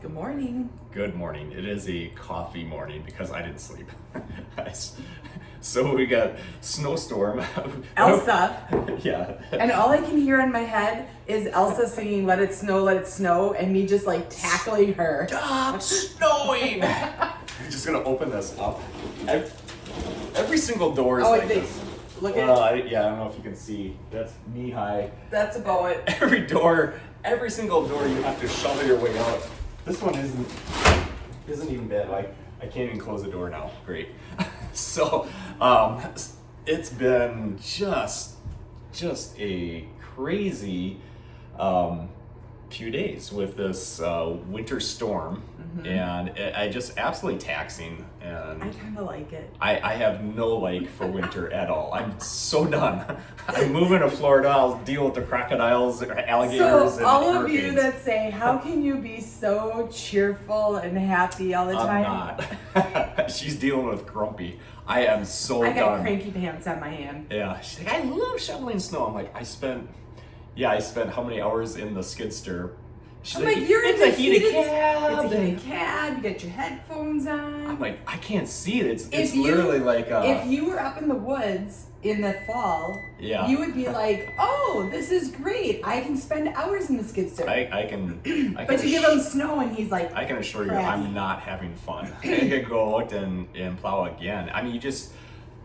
Good morning. Good morning. It is a coffee morning because I didn't sleep. So we got Snowstorm. Elsa. Yeah. And all I can hear in my head is Elsa singing Let It Snow, and me just like tackling her. Stop snowing! I'm just gonna open this up. Every single door is like this. Look at I don't know if you can see. That's knee high. That's about it. Every single door you have to shovel your way out. This one isn't even bad. I can't even close the door now. Great. So it's been just a crazy few days with this winter storm, and I just absolutely taxing. And I kind of like it. I have no like for winter at all. I'm so done. I'm moving to Florida. I'll deal with the crocodiles, alligators, So and all of hurricanes. you that say, how can you be so cheerful and happy all the time? I'm not. She's dealing with grumpy. I am so I done. got cranky pants on my hand. Yeah, she's like, I love shoveling snow. I'm like, I spent how many hours in the skid steer? She's I'm like, you're it's in a the heated cab. It's a heated cab. You got your headphones on. I'm like, I can't see it. It's If you- literally like if you were up in the woods in the fall, Yeah. you would be like, "Oh, this is great! I can spend hours in the skid steer." I can. But you give him snow, and he's like, I can assure you, crabby. I'm not having fun. I could go out and plow again. I mean, you just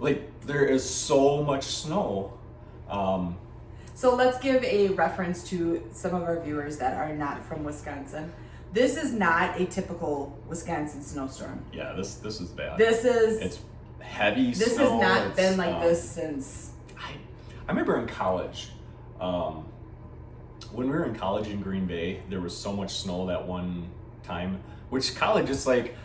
there is so much snow. So let's give a reference to some of our viewers that are not from Wisconsin. This is not a typical Wisconsin snowstorm. Yeah, this is bad. It's heavy this snow. has not It's, been like this since. I remember in college, when we were in college in Green Bay, there was so much snow that one time. Which college is like,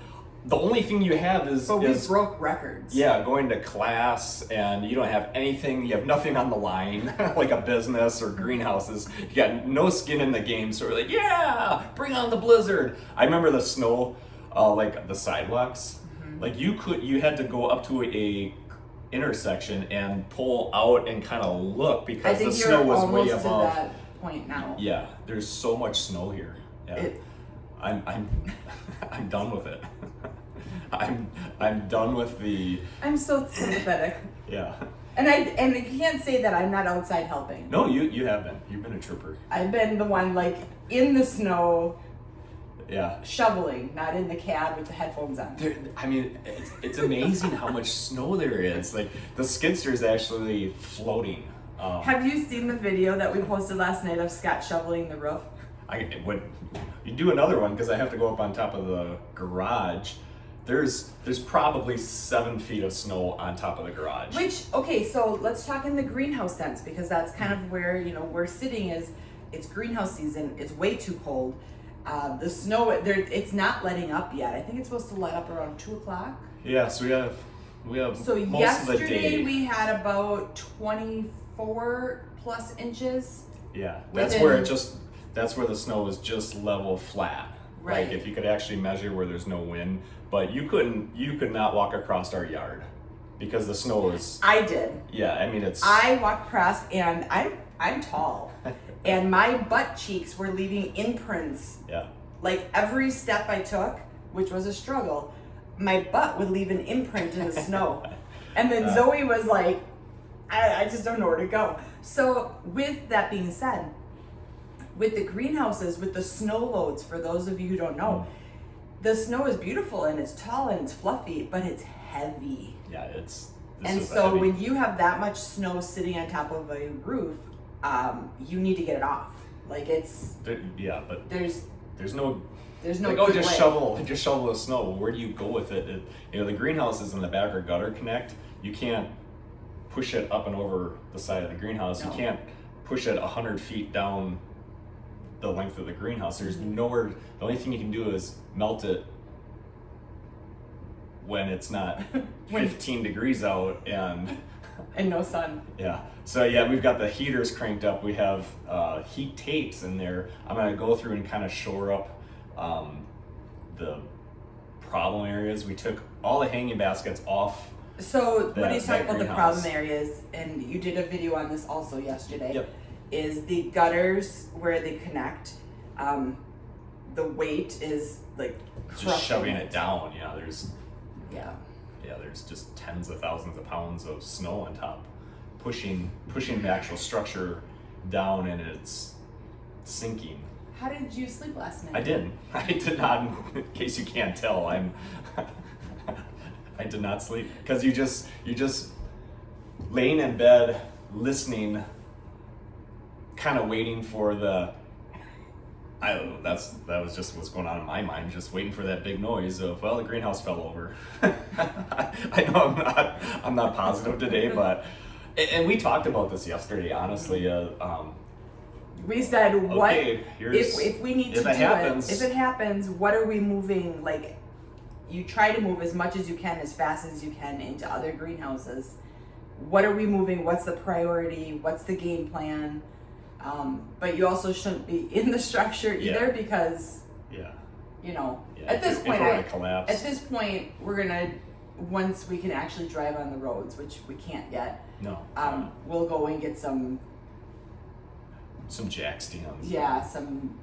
the only thing you have is. But we broke records. Yeah, going to class and you don't have anything, you have nothing on the line, like a business or greenhouses. You got no skin in the game, so we're like, yeah, bring on the blizzard. I remember the snow, like the sidewalks. Like you had to go up to a intersection and pull out and kind of look I because think the you're snow was almost way to above. that point now. Yeah, there's so much snow here. Yeah. I'm I'm done with it. I'm done with the. I'm so sympathetic. Yeah. And I can't say that I'm not outside helping. No, you have been. You've been a trooper. I've been the one like in the snow Yeah. shoveling, not in the cab with the headphones on. I mean, it's amazing how much snow there is. Like the skid steer is actually floating. Have you seen the video that we posted last night of Scott shoveling the roof? You do another one because I have to go up on top of the garage. There's probably 7 feet of snow on top of the garage. Okay, so let's talk in the greenhouse sense, because that's kind of where, we're sitting is, it's greenhouse season, it's way too cold. The snow, it's not letting up yet. I think it's supposed to let up around 2 o'clock. Yeah, so we have So most of the day. yesterday we had about 24 plus inches. Yeah, that's where the snow is just level flat. Right. Like if you could actually measure where there's no wind, but you could not walk across our yard because the snow is. I did. Yeah, I mean it's. I walked across, and I'm tall, and my butt cheeks were leaving imprints. Yeah. Like every step I took, which was a struggle, my butt would leave an imprint in the snow. And then Zoe was like, I just don't know where to go. So with that being said, with the greenhouses, with the snow loads, for those of you who don't know, the snow is beautiful and it's tall and it's fluffy, but it's heavy. Yeah, And so when you have that much snow sitting on top of a roof, you need to get it off. Like but there's no. like, good way. just shovel the snow. Well, where do you go with it? The greenhouse is in the back or gutter connect. You can't push it up and over the side of the greenhouse. No. You can't push it 100 feet down the length of the greenhouse. There's nowhere. The only thing you can do is melt it when it's not 15 degrees out and no sun. Yeah. So yeah, we've got the heaters cranked up. We have heat tapes in there. I'm gonna go through and kind of shore up the problem areas. We took all the hanging baskets off. So when he's talking about the greenhouse. problem areas, and you did a video on this also yesterday, Yep. is the gutters where they connect. the weight is like just shoving crushing it down. Yeah. There's just tens of thousands of pounds of snow on top, pushing the actual structure down, and it's sinking. How did you sleep last night? I did not. In case you can't tell, I did not sleep because you just laying in bed listening, kind of waiting for the. I don't know. That was just what's going on in my mind. Just waiting for that big noise of, well, the greenhouse fell over. I know I'm not positive today, but and we talked about this yesterday. Honestly, we said, what okay, if we need to do it? If it happens, what are we moving? Like, you try to move as much as you can, as fast as you can into other greenhouses. What are we moving? What's the priority? What's the game plan? But you also shouldn't be in the structure either because, at this point, we're gonna, once we can actually drive on the roads, which we can't yet. No. We'll go and get some jack stands. Yeah, some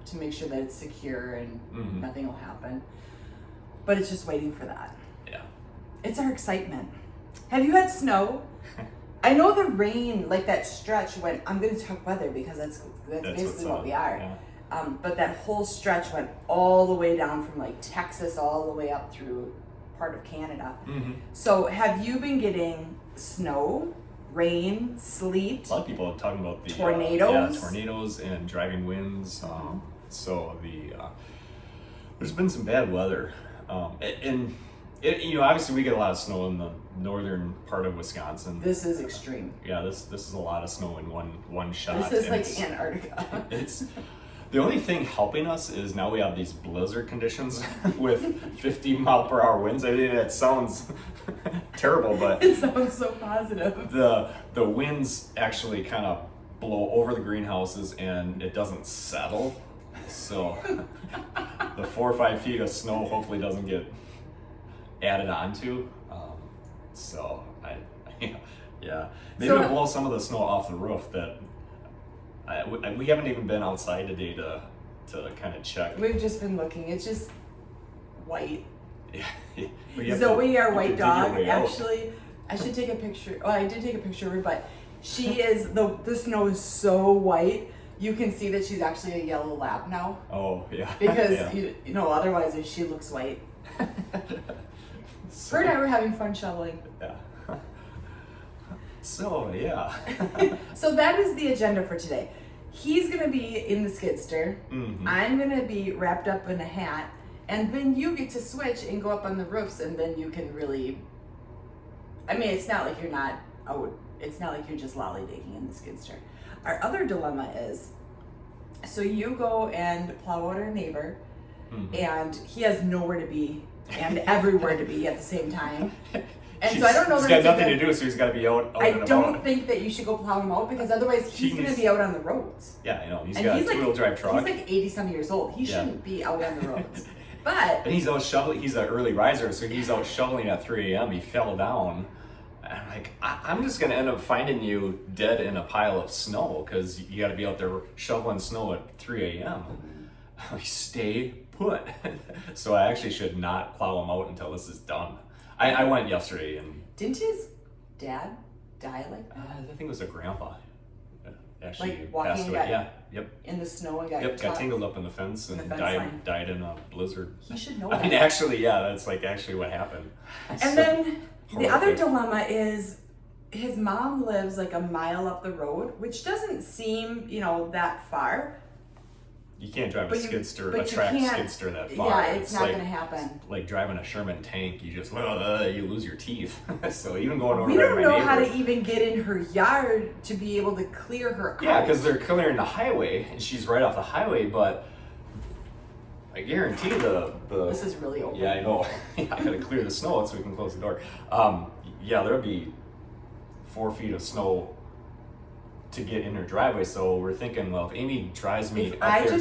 to make sure that it's secure and nothing will happen. But it's just waiting for that. Yeah. It's our excitement. Have you had snow? I know the rain, like that stretch went, I'm going to talk weather because that's basically what we are. Yeah. But that whole stretch went all the way down from like Texas all the way up through part of Canada. Mm-hmm. So have you been getting snow, rain, sleet? A lot of people are talking about the tornadoes. Tornadoes and driving winds. There's been some bad weather. Obviously we get a lot of snow in the northern part of Wisconsin. This is extreme. Yeah, this is a lot of snow in one shot. This is like Antarctica. It's the only thing helping us is now we have these blizzard conditions with 50 mile per hour winds. I mean, it sounds terrible, but it sounds so positive. The winds actually kind of blow over the greenhouses and it doesn't settle. So the 4 or 5 feet of snow hopefully doesn't get added onto. Maybe we'll blow some of the snow off the roof that we haven't even been outside today to kind of check. We've just been looking. It's just white. Yeah. Zoe, our white dog, actually, I should take a picture. Oh, I did take a picture of her, but she is, the snow is so white. You can see that she's actually a yellow lab now. Oh, yeah. Because, otherwise she looks white. Her and I were having fun shoveling. Yeah. So, yeah. So that is the agenda for today. He's going to be in the skidster. Mm-hmm. I'm going to be wrapped up in a hat. And then you get to switch and go up on the roofs, and then you can really... it's not like you're not... it's not like you're just lollygagging in the skidster. Our other dilemma is, so you go and plow out our neighbor, and he has nowhere to be and everywhere to be at the same time. And so I don't know that he's got nothing to do, so he's got to be out I don't think that you should go plow him out because otherwise he's going to be out on the roads. Yeah, I know. He's got a two-wheel drive truck. He's like 80-some years old. He shouldn't be out on the roads. And he's out shoveling. He's an early riser, so he's out shoveling at 3 a.m. He fell down. And I'm like, I'm just going to end up finding you dead in a pile of snow because you got to be out there shoveling snow at 3 a.m. I'm like, stay put. So I actually should not plow him out until this is done. I went yesterday and... Didn't his dad die like that? I think it was a grandpa. Actually like walking passed away. In the snow and got tangled up in the fence and died in a blizzard. He should know that. Actually, that's like actually what happened. And then the other dilemma is his mom lives like a mile up the road, which doesn't seem, that far. You can't drive a track skidster that far. Yeah, it's not going to happen. Like driving a Sherman tank, you just you lose your teeth. So even going over we don't know how to even get in her yard to be able to clear her out. Yeah, because they're clearing the highway, and she's right off the highway. But I guarantee this is really open. Yeah, I know. I got to clear the snow out so we can close the door. There'll be 4 feet of snow to get in her driveway, so we're thinking, well, if Amy drives me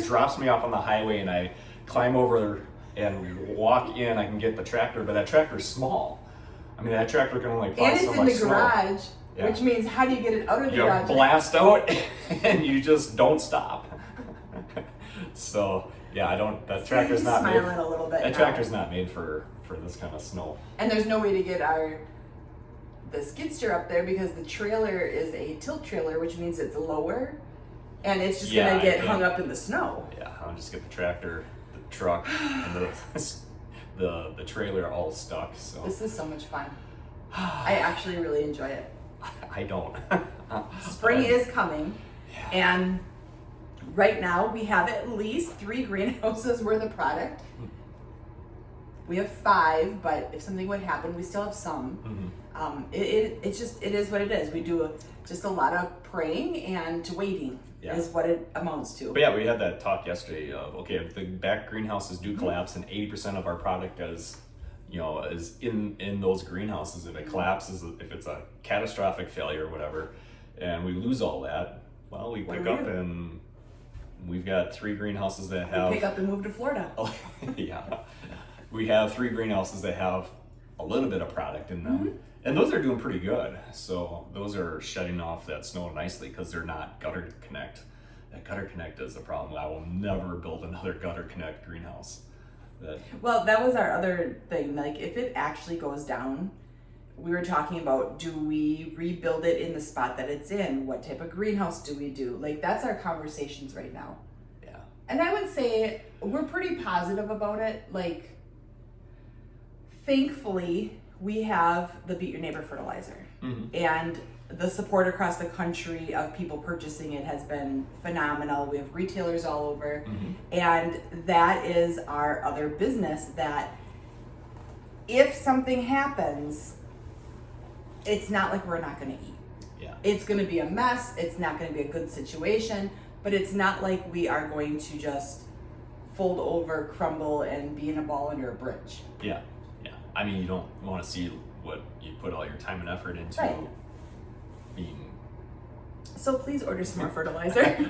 drops me off on the highway and I climb over and walk in, I can get the tractor, but that tractor's small. That tractor can only plow so much snow. And it's in the garage, which means how do you get it out of the garage? You blast out and you just don't stop. So, Yeah, I don't. That See, tractor's he's not made. smiling a little bit That now. tractor's not made for this kind of snow. And there's no way to get the skid steer up there because the trailer is a tilt trailer, which means it's lower, and it's just Yeah, gonna I get can't- hung up in the snow. Yeah, I'll just get the tractor, the truck, and the trailer all stuck. So This is so much fun. I actually really enjoy it. I don't. Spring is coming, and right now we have at least 3 greenhouses worth of product. We have 5, but if something would happen, we still have some. Mhm. It is what it is. We do just a lot of praying and waiting Yeah. is what it amounts to. But yeah, we had that talk yesterday of, okay, if the back greenhouses do collapse and 80% of our product is in those greenhouses, if it collapses, if it's a catastrophic failure or whatever, and we lose all that, well, we What pick do we up do? and we've got 3 greenhouses that have. We pick up and move to Florida. Oh, yeah. We have 3 greenhouses that have a little bit of product in them. And those are doing pretty good. So those are shedding off that snow nicely because they're not gutter connect. That gutter connect is the problem. I will never build another gutter connect greenhouse. Well, that was our other thing. Like, if it actually goes down, we were talking about, do we rebuild it in the spot that it's in? What type of greenhouse do we do? Like, that's our conversations right now. Yeah. And I would say we're pretty positive about it. Like, thankfully, we have the Beat Your Neighbor fertilizer. And the support across the country of people purchasing it has been phenomenal. We have retailers all over. And that is our other business that if something happens, it's not like we're not going to eat. Yeah. It's going to be a mess. It's not going to be a good situation, but it's not like we are going to just fold over, crumble, and be in a ball under a bridge. Yeah. Yeah. I mean, you don't want to see what you put all your time and effort into Right. being. So please order some more fertilizer.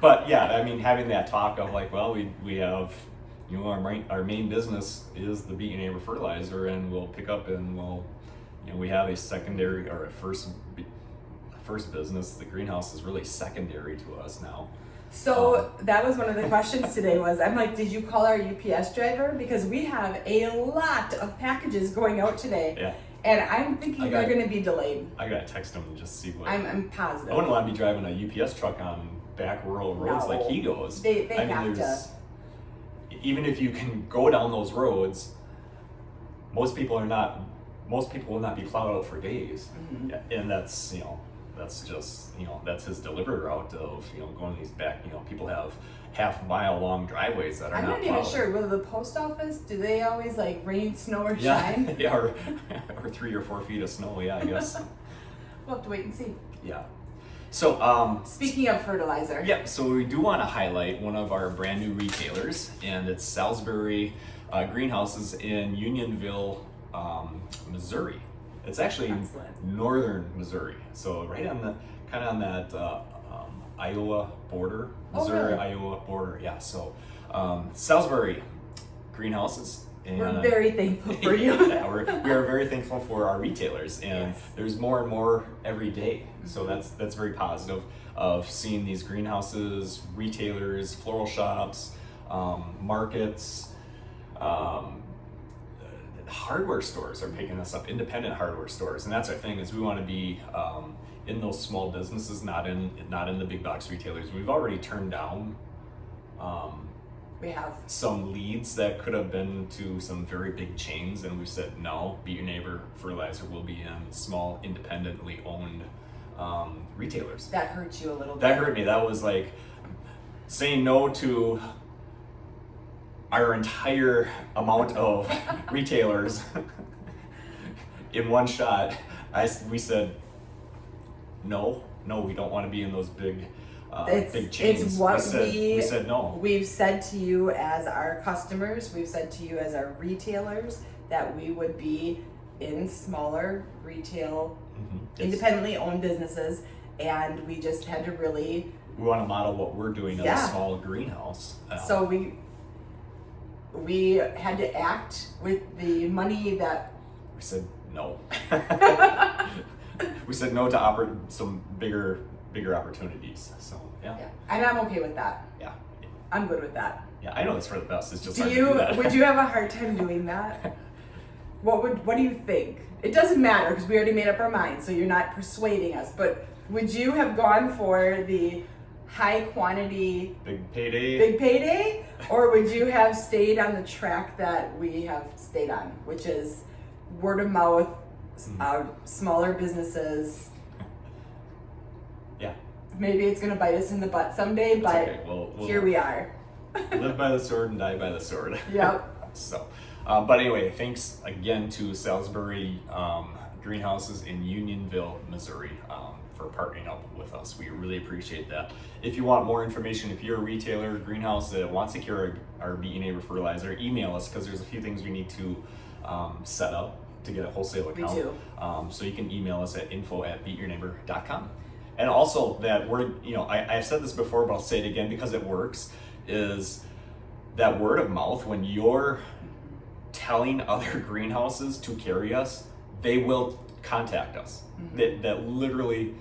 But yeah, I mean, having that talk of like, well, we have, our main business is the Beat Your Neighbor fertilizer, and we'll pick up and we have a secondary or a first business. The greenhouse is really secondary to us now. So that was one of the questions today was, I'm like, did you call our UPS driver? Because we have a lot of packages going out today. Yeah. And I'm thinking they're going to be delayed. I gotta text him and just see what. I'm positive. I wouldn't want to be driving a UPS truck on back rural roads like he goes. They have to. Even if you can go down those roads, most people will not be plowed out for days. Yeah, and that's just that's his delivery route of going these back. People have half-mile long driveways that are I'm not not even plowed. sure. Will the post office, do they always like rain, snow, or Yeah, shine? yeah, or 3 or 4 feet of snow. Yeah, I guess. We'll have to wait and see. Yeah. So Speaking of fertilizer. yeah, so we do want to highlight one of our brand new retailers, and it's Salisbury Greenhouses in Unionville, Missouri. It's actually Excellent. northern Missouri, so right on that Iowa border, Missouri-Iowa border. Yeah, so Salisbury Greenhouses. And We're very thankful for you. yeah, we are very thankful for our retailers, and Yes. there's more and more every day. So that's very positive of seeing these greenhouses, retailers, floral shops, markets, hardware stores are picking us up. Independent hardware stores, and that's our thing. Is we want to be in those small businesses, not in the big box retailers. We've already turned down. We have. Some leads that could have been to some very big chains, and we said no. Beat Your Neighbor fertilizer will be in small, independently owned retailers. That hurts you a little bit. That hurt me. That was like saying no to our entire amount of retailers in one shot. We said no, we don't want to be in those big chains. It's what we said no. We've said to you as our customers, we've said to you as our retailers that we would be in smaller retail, independently owned businesses, and we just had to really. We want to model what we're doing as a small greenhouse. So we had to act with the money that. We said no. We said no to some bigger opportunities. So yeah. And I'm okay with that. Yeah. I'm good with that. Yeah, I know it's for the best. It's just Do hard you? to do that. Would you have a hard time doing that? What do you think? It doesn't matter because we already made up our minds, so you're not persuading us. But would you have gone for the high quantity Big payday? or would you have stayed on the track that we have stayed on, which is word of mouth, smaller businesses? Yeah. Maybe it's gonna bite us in the butt someday, but okay. We'll here we are. live by the sword and die by the sword. Yep. So, but anyway, thanks again to Salisbury Greenhouses in Unionville, Missouri, for partnering up with us. We really appreciate that. If you want more information, if you're a retailer, greenhouse that wants to carry our BYN fertilizer, email us because there's a few things we need to set up to get a wholesale account. We do. So you can email us at info@beatyourneighbor.com. And also that word, I've said this before, but I'll say it again because it works, is that word of mouth. When you're telling other greenhouses to carry us, they will contact us. That literally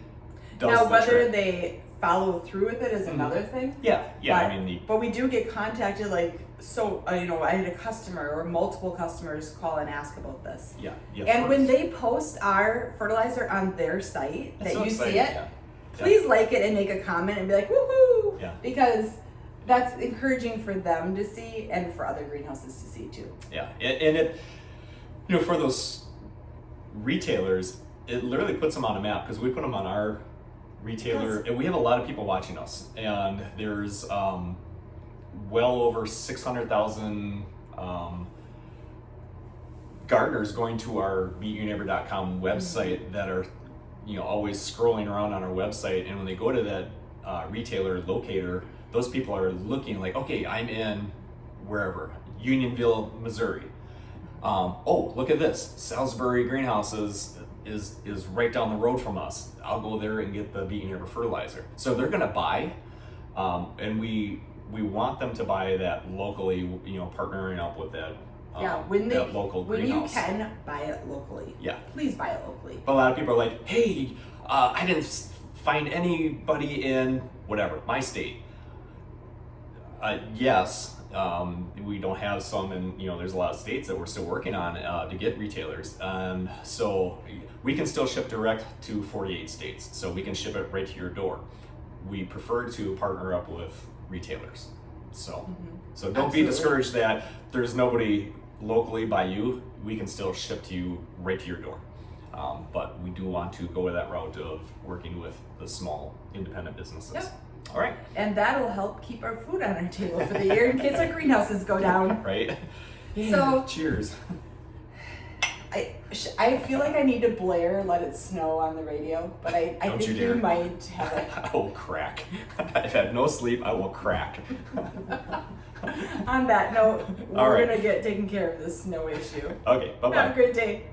does Now, the whether trick. they follow through with it is another thing. Yeah, But, but we do get contacted, I had a customer or multiple customers call and ask about this. Yeah. And when they post our fertilizer on their site, That's that so you exciting, see it, yeah. please like it and make a comment and be like, woohoo! Yeah. Because that's encouraging for them to see and for other greenhouses to see too. Yeah, and it, for those retailers, it literally puts them on a map because we put them on our retailer, and we have a lot of people watching us, and there's well over 600,000 gardeners going to our beatyourneighbor.com website that are always scrolling around on our website, and when they go to that retailer locator, those people are looking like, okay, I'm in wherever, Unionville, Missouri. Oh, look at this, Salisbury Greenhouses is right down the road from us. I'll go there and get the BYN fertilizer. So they're gonna buy, and we want them to buy that locally, partnering up with that. That local greenhouse. When you can buy it locally. Yeah. Please buy it locally. But a lot of people are like, hey, I didn't find anybody in whatever, my state. Yes, we don't have some, and there's a lot of states that we're still working on to get retailers. So we can still ship direct to 48 states, so we can ship it right to your door. We prefer to partner up with retailers. So don't be discouraged that there's nobody locally by you. We can still ship to you right to your door. But we do want to go that route of working with the small independent businesses. Yep. All right. And that'll help keep our food on our table for the year in case our greenhouses go down. Right. So cheers. I feel like I need to blare "Let It Snow" on the radio, but I think you might have it. I will crack. I've had no sleep. I will crack. On that note, All we're right. gonna get taken care of this snow issue. Okay. Bye bye. Have a great day.